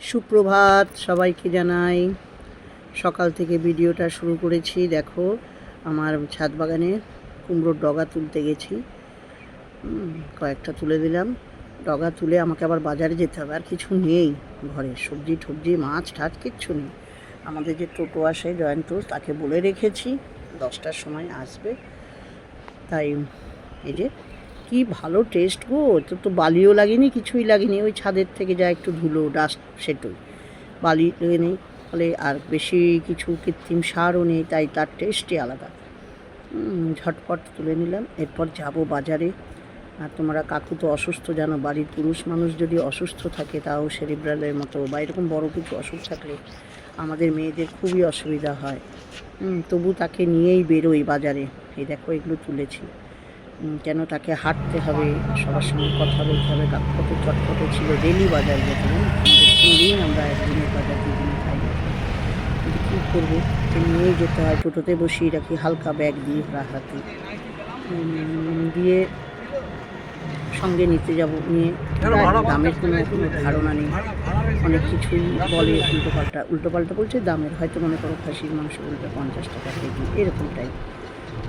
সুপ্রভাত সবাইকে জানাই। সকাল থেকে ভিডিওটা শুরু করেছি। দেখো আমার ছাদ বাগানে কুমড়োর ডগা তুলতে গেছি। কয়েকটা তুলে দিলাম। ডগা তুলে আমাকে আবার বাজারে যেতে হবে। আর কিছু নেই ঘরে, সবজি টবজি মাছ ঠাছ কিচ্ছু নেই। আমাদের যে টোটো আসে জয়ন্ত, তাকে বলে রেখেছি 10টার সময় আসবে। তাই এই যে কি ভালো টেস্ট গো, তো বালিও লাগেনি, কিছুই লাগেনি। ওই ছাদের থেকে যা একটু ধুলো ডাস্ট, সেটুই, বালি নেই ফলে, আর বেশি কিছু কৃত্রিম সারও নেই, তাই তার টেস্টই আলাদা। ঝটপট তুলে নিলাম। এরপর যাব বাজারে। আর তোমরা কাকু তো অসুস্থ জানো, বাড়ির পুরুষ মানুষ যদি অসুস্থ থাকে, তাও সেরিব্রালের মতো বা এরকম বড় কিছু অসুখ থাকলে আমাদের মেয়েদের খুবই অসুবিধা হয়। তবু তাকে নিয়েই বেরোই বাজারে। এই দেখো এগুলো তুলেছি, কেন তাকে হাঁটতে হবে, সবার সঙ্গে কথা বলতে হবে। কাকু কত চটপটে ছিল, ডেলি বাজার যেত। দিন আমরা একদিনের বাজার দুদিন খাই, কিন্তু কী করবো, নিয়েই যেতে হয়। টোটোতে বসিয়ে রাখি, হালকা ব্যাগ দিয়ে হাতে দিয়ে সঙ্গে নিতে যাব। নিয়ে দামের কোনো এখনো ধারণা নেই, অনেক কিছুই বলে উল্টোপাল্টা বলছে দামের। হয়তো মনে করো খাসির মাংস বলতে 50 টাকা কেজি, এরকমটাই।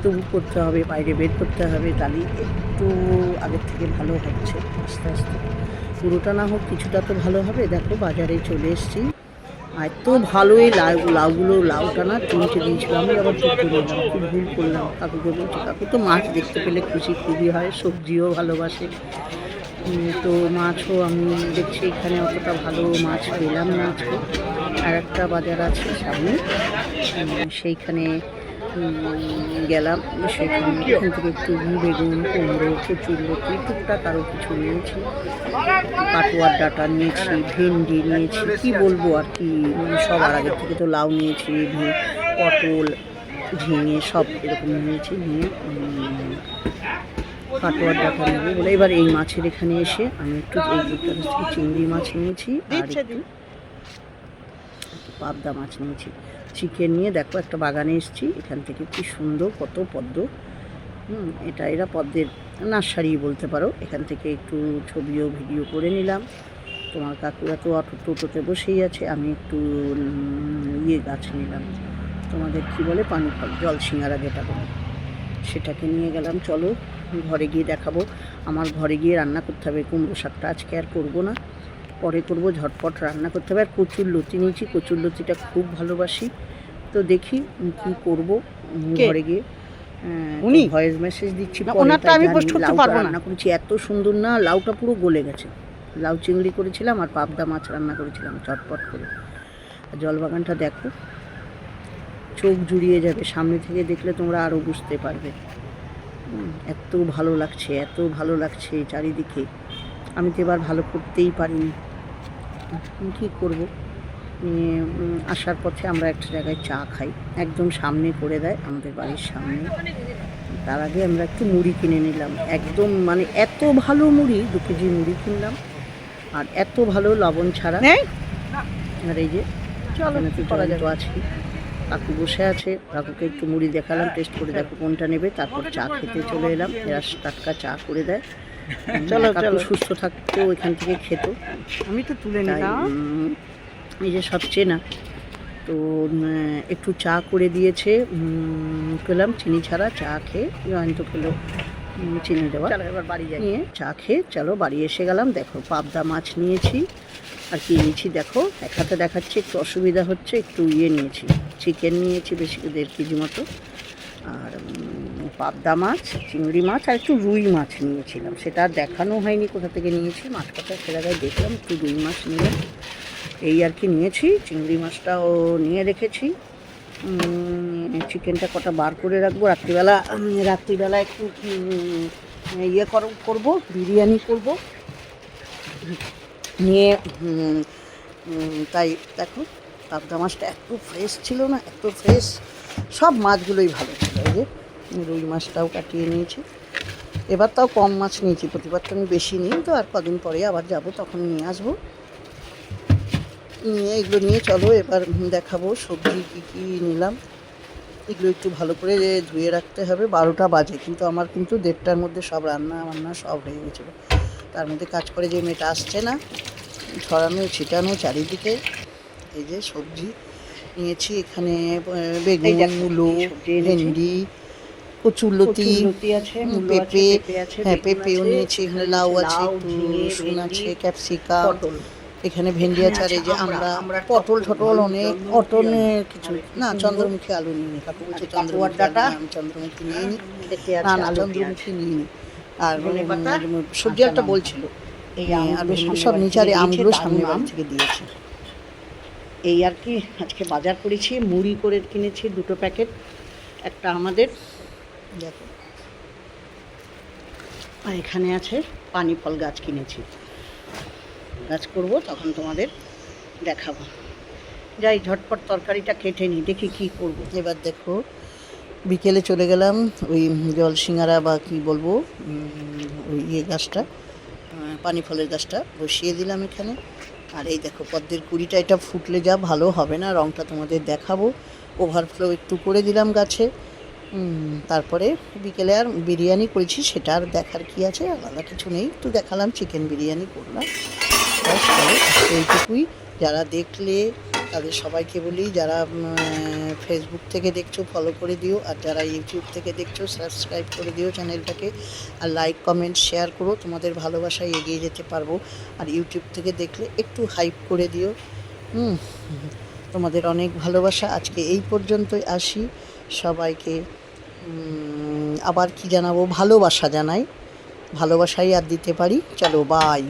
তবু করতে হবে, বাইরে বের করতে হবে, তাহলে একটু আগের থেকে ভালো হচ্ছে আস্তে আস্তে। পুরোটা না হোক, কিছুটা তো ভালো হবে। দেখো বাজারে চলে এসেছি। এত ভালো এই লাউগুলো, লাউটা না 3টে দিয়েছিল, আমি আবার 2টে নিলাম। খুব ভুল করলাম। কাকুকে বলছি, কাকু তো মাছ দেখতে পেলে খুশি খুবই হয়, সবজিও ভালোবাসে, তো মাছও আমি দেখছি এখানে অতটা ভালো মাছ পেলাম না আজকে। আর একটা বাজার আছে সামনে, সেইখানে গেলাম। সেখান থেকে একটু বেগুন, কুমড়ো, কচুরলতি, টুকটাক আরও কিছু নিয়েছি। কাটোয়ার ডাঁটা নিয়েছি, ভেন্ডি নিয়েছি, কি বলবো আর কি, সব। আর আগের থেকে তো লাউ নিয়েছি, পটল, ঝিঙে সব এরকম নিয়েছি। নিয়ে কাটোয়ার ডাঁটা নেবো বলে এবার এই মাছের এখানে এসে আমি একটু এই দুটার থেকে চিংড়ি মাছ নিয়েছি আর একটু পাবদা মাছ নিয়েছি। চিকেন নিয়ে দেখো একটা বাগানে এসেছি, এখান থেকে কি সুন্দর কত পদ্ম। এটা এরা পদ্মের নার্সারি বলতে পারো। এখান থেকে একটু ছবিও ভিডিও করে নিলাম। তোমার কাকুরা তো টোটোতে বসেই আছে, আমি একটু গাছ নিলাম, তোমাদের কি বলে পানি ফল, জল সিঙ্গারা যেটা বলে, সেটাকে নিয়ে গেলাম। চলো ঘরে গিয়ে দেখাবো। আমার ঘরে গিয়ে রান্না করতে হবে। কুমড়ো শাকটা আজকে আর করবো না, পরে করব। ঝটপট রান্না করতে হবে। আর কচুরলতি নিয়েছি, কচুরলতিটা খুব ভালোবাসি, তো দেখি কি করব ঘরে গিয়ে। উনি ভয়েস মেসেজ দিচ্ছি, ওনারটা আমি পোস্ট করতে পারবো না। রান্না করেছি এত সুন্দর না, লাউটা পুরো গলে গেছে। লাউ চিংড়ি করেছিলাম আর পাবদা মাছ রান্না করেছিলাম চটপট করে। আর জলবাগানটা দেখো, চোখ জুড়িয়ে যাবে, সামনে থেকে দেখলে তোমরা আরও বুঝতে পারবে। এত ভালো লাগছে, এত ভালো লাগছে চারিদিকে। আমি তো এবার ভালো করতেই পারিনি, কী করবো। আসার পথে আমরা একটা জায়গায় চা খাই, একদম সামনে করে দেয়, আমাদের বাড়ির সামনে। তার আগে আমরা একটু মুড়ি কিনে নিলাম, একদম মানে এত ভালো মুড়ি, 2 কেজি মুড়ি কিনলাম। আর এত ভালো লবণ ছাড়া। আর এই যে তো আছে, কাকু বসে আছে, কাকুকে একটু মুড়ি দেখালাম, টেস্ট করে দেখো কোনটা নেবে। তারপর চা খেতে চলে এলাম, এরা টাটকা চা করে দেয়। কাকু সুস্থ থাকতো ওইখান থেকে খেত, আমি তো তুলে নিলাম। এই যে সব চেনা, তো একটু চা করে দিয়েছে, খেলাম চিনি ছাড়া চা খেয়ে। জয়ন্ত খেলো চিনি দেওয়া। এবার বাড়ি নিয়ে চা খেয়ে চলো বাড়ি এসে গেলাম। দেখো পাবদা মাছ নিয়েছি, আর কি নিয়েছি দেখো, এক হাতে দেখাচ্ছি, একটু অসুবিধা হচ্ছে। একটু নিয়েছি, চিকেন নিয়েছি বেশি 1.5 কেজি মতো, আর পাবদা মাছ, চিংড়ি মাছ, আর একটু রুই মাছ নিয়েছিলাম। সেটা আর দেখানো হয়নি কোথা থেকে নিয়েছি। মাছ কথা সে জায়গায় দেখলাম, একটু রুই মাছ নিলাম, এই আর কি নিয়েছি। চিংড়ি মাছটাও নিয়ে রেখেছি। চিকেনটা কটা বার করে রাখবো, রাত্রিবেলা একটু করবো, বিরিয়ানি করব নিয়ে। তাই দেখো পাবদা মাছটা এত ফ্রেশ ছিল না, এত ফ্রেশ, সব মাছগুলোই ভালো ছিল। এই যে রুই মাছটাও কাটিয়ে নিয়েছি। এবার তাও কম মাছ নিয়েছি, প্রতিবার তো আমি বেশি নিই, তো আর কদিন পরে আবার যাব, তখন নিয়ে আসবো। নিয়ে এগুলো নিয়ে চলো এবার দেখাবো সবজি কী কী নিলাম। এগুলো একটু ভালো করে ধুয়ে রাখতে হবে। 12টা বাজে, কিন্তু আমার কিন্তু 1:30টার মধ্যে সব রান্না বান্না সব হয়ে গেছিলো। তার মধ্যে কাজ করে যে মেয়েটা আসছে না, ছড়ানো ছিটানো চারিদিকে। এই যে সবজি নিয়েছি এখানে, বেগুন, মূলো, ভেন্ডি, কচুরলতি আছে, পেঁপে, হ্যাঁ বেগুন পেঁপেও আছে, নিয়েছি, এখানে লাউ আছে, একটু রসুন আছে, ক্যাপসিকাম, পটল। এখানে ভেন্ডি আছে, আর এই যে আমরা পটল ঠটল অনেক অটনের কিছু না, চন্দ্রমুখী আলু নিইনি, কাকু বলছে চন্দ্রমুখী আলু, আমি চন্দ্রমুখী নিইনি, না না চন্দ্রমুখী নিইনি। আর সবজি একটা বলছিল, এই আর সব নিচে, আর আমগুলো সামনে বাড়ি থেকে দিয়েছে। এই আর কি, আজকে বাজার করেছি, মুড়ি করে কিনেছি 2 প্যাকেট, একটা আমাদের, দেখো। আর এখানে আছে পানি ফল গাছ কিনেছি, গাছ করব তখন তোমাদের দেখাবো। যাই ঝটপট তরকারিটা কেটে নিই, দেখি কি করব। এবার দেখো বিকেলে চলে গেলাম ওই জল সিঙ্গারা বা কি বলবো, ওই গাছটা, পানি ফলের গাছটা বসিয়ে দিলাম এখানে। আর এই দেখো পদ্মের কুড়িটা, এটা ফুটলে যা ভালো হবে না, রঙটা তোমাদের দেখাবো। ওভারফ্লো একটু করে দিলাম গাছে। তারপরে বিকেলে আর বিরিয়ানি করেছি, সেটা আর দেখার কি আছে, আলাদা কিছু নেই, একটু দেখালাম চিকেন বিরিয়ানি করলাম, এইটুকুই। যারা দেখলে তাদের সবাইকে বলি, যারা ফেসবুক থেকে দেখছো ফলো করে দিও, আর যারা ইউটিউব থেকে দেখছো সাবস্ক্রাইব করে দিও চ্যানেলটাকে, আর লাইক কমেন্ট শেয়ার করো, তোমাদের ভালোবাসায় এগিয়ে যেতে পারবো। আর ইউটিউব থেকে দেখলে একটু হাইপ করে দিও। তোমাদের অনেক ভালোবাসা। আজকে এই পর্যন্তই, আসি। সবাইকে আবার কি জানাবো, ভালোবাসা জানাই, ভালোবাসাই আর দিতে পারি। চলো বাই।